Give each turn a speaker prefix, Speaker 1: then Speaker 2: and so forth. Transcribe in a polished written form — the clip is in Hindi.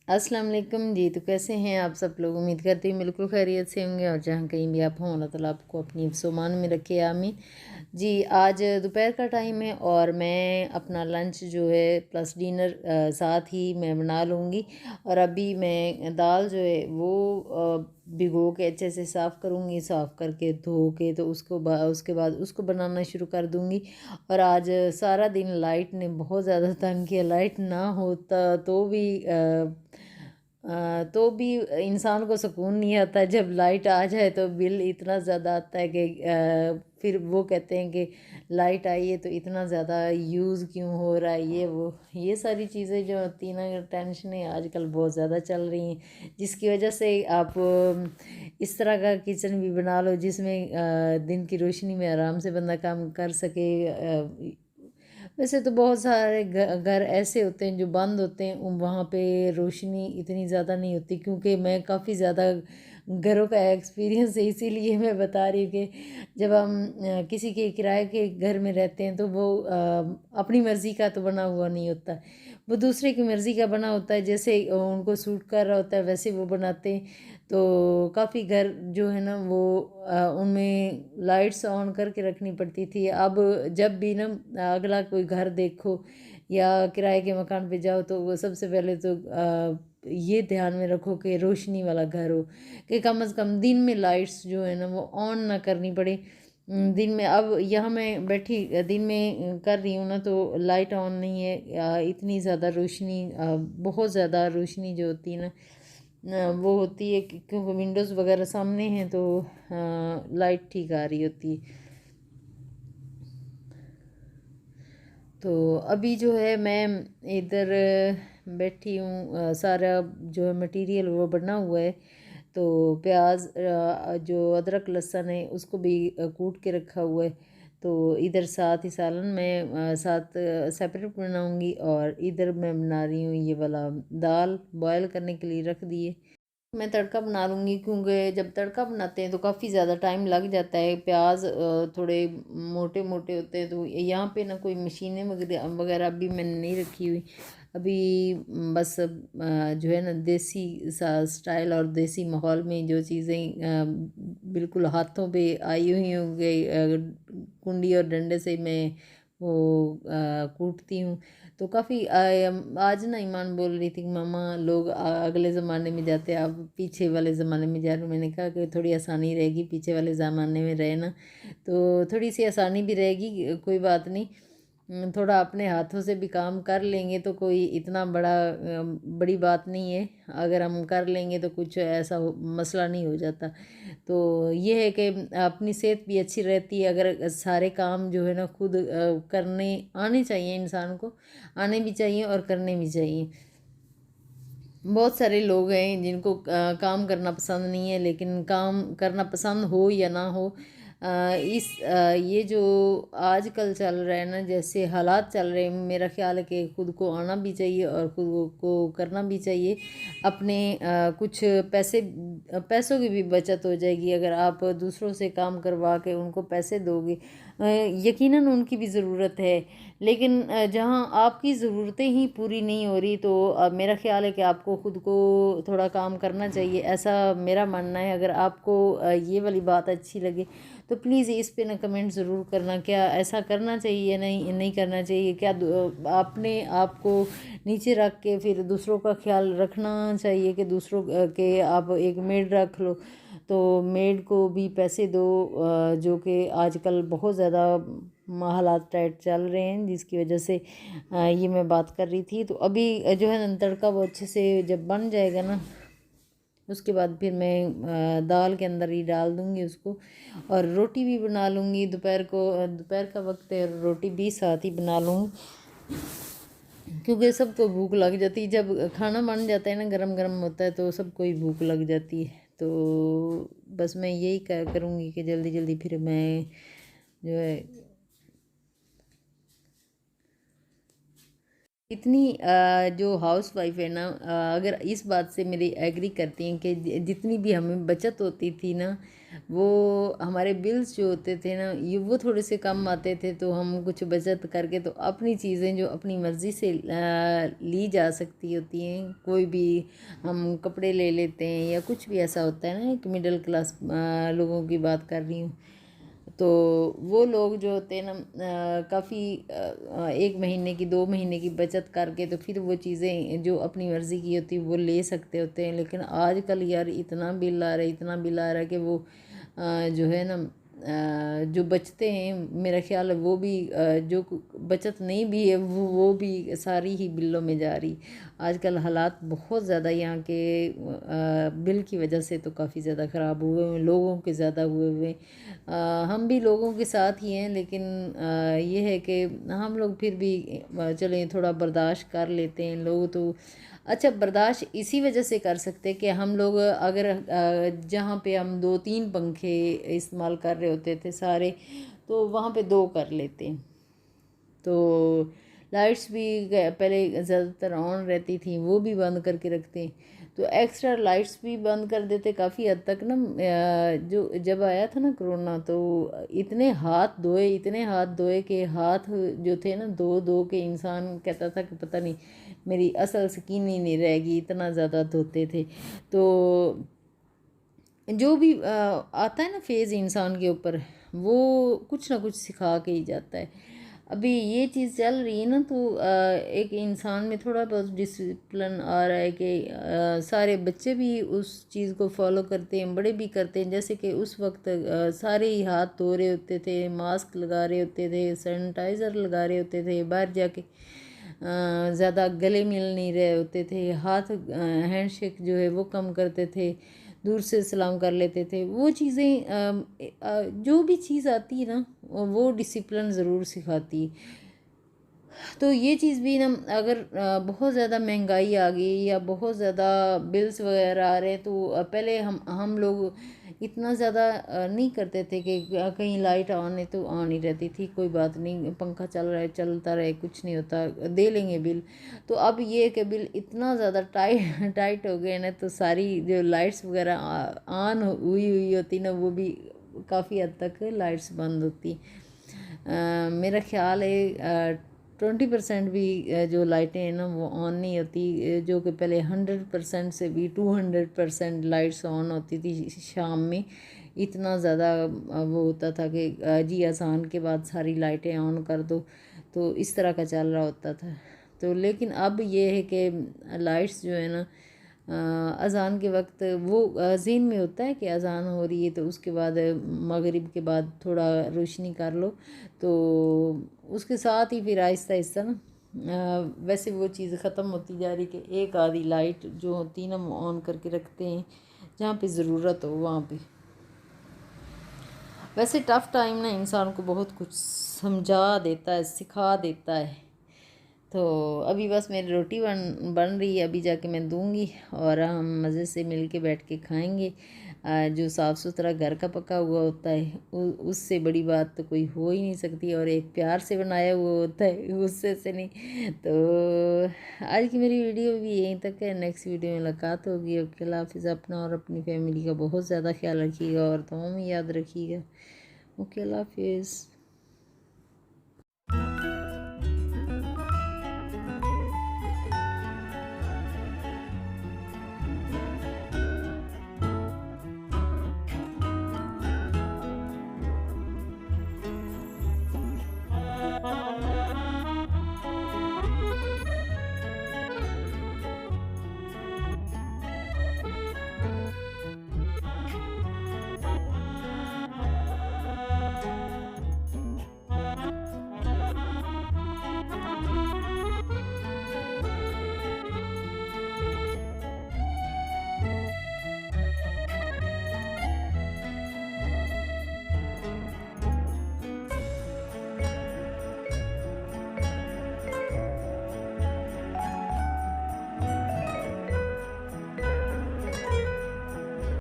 Speaker 1: अस्सलाम वालेकुम जी। तो कैसे हैं आप सब लोग? उम्मीद करती हूँ बिल्कुल खैरियत से होंगे और जहाँ कहीं भी आप हों अल्लाह ताला आपको अपनी हिफ्ज़-ओ-मान में रखे, आमीन। जी, आज दोपहर का टाइम है और मैं अपना लंच जो है प्लस डिनर साथ ही मैं बना लूँगी। और अभी मैं दाल जो है वो भिगो के अच्छे से साफ़ करूँगी, साफ़ करके धो के तो उसके बाद उसको बनाना शुरू कर दूँगी। और आज सारा दिन लाइट ने बहुत ज़्यादा तंग किया। लाइट ना होता तो भी इंसान को सुकून नहीं आता। जब लाइट आ जाए तो बिल इतना ज़्यादा आता है कि फिर वो कहते हैं कि लाइट आई है तो इतना ज़्यादा यूज़ क्यों हो रहा है, ये सारी चीज़ें जो होती हैं ना, टेंशनें आजकल बहुत ज़्यादा चल रही हैं, जिसकी वजह से आप इस तरह का किचन भी बना लो जिसमें दिन की रोशनी में आराम से बंदा काम कर सके। वैसे तो बहुत सारे घर ऐसे होते हैं जो बंद होते हैं, वहाँ पे रोशनी इतनी ज़्यादा नहीं होती, क्योंकि मैं काफ़ी ज़्यादा घरों का एक्सपीरियंस है, इसीलिए मैं बता रही हूँ कि जब हम किसी के किराए के घर में रहते हैं तो वो अपनी मर्ज़ी का तो बना हुआ नहीं होता, वो दूसरे की मर्ज़ी का बना होता है। जैसे उनको सूट कर रहा होता है वैसे वो बनाते हैं। तो काफ़ी घर जो है ना वो उनमें लाइट्स ऑन करके रखनी पड़ती थी। अब जब भी ना अगला कोई घर देखो या किराए के मकान पे जाओ तो वो सबसे पहले तो ये ध्यान में रखो कि रोशनी वाला घर हो, कि कम से कम दिन में लाइट्स जो है ना वो ऑन ना करनी पड़े। दिन में अब यहाँ मैं बैठी दिन में कर रही हूँ ना तो लाइट ऑन नहीं है। इतनी ज़्यादा रोशनी बहुत ज़्यादा रोशनी जो होती है ना वो होती है क्योंकि विंडोज़ वगैरह सामने हैं तो लाइट ठीक आ रही होती है। तो अभी जो है मैं इधर बैठी हूँ, सारा जो है मटेरियल वो बना हुआ है। तो प्याज जो अदरक लहसुन है उसको भी कूट के रखा हुआ है। तो इधर साथ ही सालन मैं साथ सेपरेट बनाऊंगी और इधर मैं बना रही हूँ ये वाला दाल बॉयल करने के लिए रख दिए। मैं तड़का बना लूँगी क्योंकि जब तड़का बनाते हैं तो काफ़ी ज़्यादा टाइम लग जाता है। प्याज थोड़े मोटे मोटे होते हैं, तो यहाँ पे ना कोई मशीनें वगैरह वगैरह अभी मैंने नहीं रखी हुई। अभी बस जो है ना देसी सा स्टाइल और देसी माहौल में जो चीज़ें बिल्कुल हाथों पे आई हुई होंगी, कुंडी और डंडे से मैं वो कूटती हूँ। तो काफ़ी आज ना ईमान बोल रही थी कि मामा लोग अगले ज़माने में जाते हैं, आप पीछे वाले ज़माने में जा रहे हो। मैंने कहा कि थोड़ी आसानी रहेगी, पीछे वाले ज़माने में रहे ना तो थोड़ी सी आसानी भी रहेगी, कोई बात नहीं। थोड़ा अपने हाथों से भी काम कर लेंगे तो कोई इतना बड़ी बात नहीं है। अगर हम कर लेंगे तो कुछ ऐसा मसला नहीं हो जाता। तो ये है कि अपनी सेहत भी अच्छी रहती है अगर सारे काम जो है ना खुद करने आने चाहिए, इंसान को आने भी चाहिए और करने भी चाहिए। बहुत सारे लोग हैं जिनको काम करना पसंद नहीं है, लेकिन काम करना पसंद हो या ना हो, ये जो आजकल चल रहा है ना, जैसे हालात चल रहे हैं, मेरा ख्याल है कि खुद को आना भी चाहिए और खुद को करना भी चाहिए। अपने कुछ पैसों की भी बचत हो जाएगी अगर आप दूसरों से काम करवा के उनको पैसे दोगे। यकीनन उनकी भी ज़रूरत है, लेकिन जहाँ आपकी ज़रूरतें ही पूरी नहीं हो रही तो मेरा ख़्याल है कि आपको ख़ुद को थोड़ा काम करना चाहिए, ऐसा मेरा मानना है। अगर आपको ये वाली बात अच्छी लगे तो प्लीज़ इस पे ना कमेंट ज़रूर करना, क्या ऐसा करना चाहिए या नहीं नहीं करना चाहिए? क्या अपने आप को नीचे रख के फिर दूसरों का ख्याल रखना चाहिए कि दूसरों के आप एक मेड रख लो तो मेड को भी पैसे दो, जो कि आजकल बहुत ज़्यादा हालात टाइट चल रहे हैं, जिसकी वजह से ये मैं बात कर रही थी। तो अभी जो है ना तड़का वो अच्छे से जब बन जाएगा ना, उसके बाद फिर मैं दाल के अंदर ही डाल दूँगी उसको और रोटी भी बना लूँगी। दोपहर का वक्त है, रोटी भी साथ ही बना लूँगी क्योंकि सबको भूख लग जाती है। जब खाना बन जाता है ना, गरम गरम होता है तो सबको ही भूख लग जाती है। तो बस मैं यही करूँगी कि जल्दी जल्दी फिर मैं जो है इतनी जो हाउस वाइफ है ना, अगर इस बात से मेरी एग्री करती हैं कि जितनी भी हमें बचत होती थी ना, वो हमारे बिल्स जो होते थे ना, ये वो थोड़े से कम आते थे, तो हम कुछ बचत करके तो अपनी चीज़ें जो अपनी मर्ज़ी से ली जा सकती होती हैं, कोई भी हम कपड़े ले लेते हैं या कुछ भी ऐसा होता है ना, एक मिडिल क्लास लोगों की बात कर रही हूँ। तो वो लोग जो होते हैं ना, काफ़ी 1 महीने की 2 महीने की बचत करके तो फिर वो चीज़ें जो अपनी मर्ज़ी की होती है वो ले सकते होते हैं। लेकिन आजकल यार इतना बिल आ रहा है, इतना बिल आ रहा है कि वो जो है ना, जो बचते हैं मेरा ख्याल है वो भी जो बचत नहीं भी है वो भी सारी ही बिलों में जा रही। आजकल हालात बहुत ज़्यादा यहाँ के बिल की वजह से तो काफ़ी ज़्यादा ख़राब हुए हुए हैं, लोगों के ज़्यादा हुए हुए हैं। हम भी लोगों के साथ ही हैं, लेकिन ये है कि हम लोग फिर भी चलें थोड़ा बर्दाश्त कर लेते हैं। लोग तो अच्छा बर्दाश्त इसी वजह से कर सकते हैं कि हम लोग अगर जहाँ पे हम 2-3 पंखे इस्तेमाल कर रहे होते थे सारे, तो वहाँ पे 2 कर लेते हैं। तो लाइट्स भी पहले ज़्यादातर ऑन रहती थी, वो भी बंद करके रखते हैं। तो एक्स्ट्रा लाइट्स भी बंद कर देते काफ़ी हद तक ना। जो जब आया था ना कोरोना, तो इतने हाथ धोए कि हाथ जो थे ना धो धो के इंसान कहता था कि पता नहीं मेरी असल स्किन ही नहीं रहेगी, इतना ज़्यादा धोते थे। तो जो भी आता है ना फेज़ इंसान के ऊपर, वो कुछ ना कुछ सिखा के ही जाता है। अभी ये चीज़ चल रही है ना, तो एक इंसान में थोड़ा बहुत डिसिप्लिन आ रहा है कि सारे बच्चे भी उस चीज़ को फॉलो करते हैं, बड़े भी करते हैं। जैसे कि उस वक्त सारे ही हाथ धो रहे होते थे, मास्क लगा रहे होते थे, सैनिटाइज़र लगा रहे होते थे, बाहर जाके ज़्यादा गले मिल नहीं रहे होते थे, हाथ हैंडशेक जो है वो कम करते थे, दूर से सलाम कर लेते थे। वो चीज़ें जो भी चीज़ आती है ना, वो डिसिप्लिन ज़रूर सिखाती है। तो ये चीज़ भी ना, अगर बहुत ज़्यादा महंगाई आ गई या बहुत ज़्यादा बिल्स वगैरह आ रहे हैं, तो पहले हम लोग इतना ज़्यादा नहीं करते थे कि कहीं लाइट ऑन है तो ऑन ही रहती थी, कोई बात नहीं, पंखा चल रहा है चलता रहे, कुछ नहीं होता, दे लेंगे बिल। तो अब ये है कि बिल इतना ज़्यादा टाइट टाइट हो गए ना, तो सारी जो लाइट्स वगैरह ऑन हुई हुई होती ना, वो भी काफ़ी हद तक लाइट्स बंद होती। मेरा ख्याल है 20% भी जो लाइटें हैं ना वो ऑन नहीं होती, जो कि पहले 100% से भी 200% लाइट्स ऑन होती थी शाम में। इतना ज़्यादा वो होता था कि जी अज़ान के बाद सारी लाइटें ऑन कर दो, तो इस तरह का चल रहा होता था। तो लेकिन अब ये है कि लाइट्स जो है ना, अज़ान के वक्त वो ज़हन में होता है कि अज़ान हो रही है, तो उसके बाद मगरिब के बाद थोड़ा रोशनी कर लो, तो उसके साथ ही फिर आहिस्ता आहिस्ता ना वैसे वो चीज़ ख़त्म होती जा रही कि एक आधी लाइट जो होती है ना वो ऑन करके रखते हैं जहाँ पे ज़रूरत हो वहाँ पे। वैसे टफ़ टाइम ना इंसान को बहुत कुछ समझा देता है, सिखा देता है। तो अभी बस मेरी रोटी बन बन रही है, अभी जाके मैं दूंगी और हम मज़े से मिल के बैठ के खाएंगे। जो साफ़ सुथरा घर का पका हुआ होता है उससे बड़ी बात तो कोई हो ही नहीं सकती, और एक प्यार से बनाया हुआ होता है उससे से नहीं। तो आज की मेरी वीडियो भी यहीं तक है, नेक्स्ट वीडियो में मुलाकात होगी। ओके, अल्लाह हाफिज़। अपना और अपनी फैमिली का बहुत ज़्यादा ख्याल रखिएगा और दुआ में याद रखिएगा। ओके, अल्लाह हाफिज़।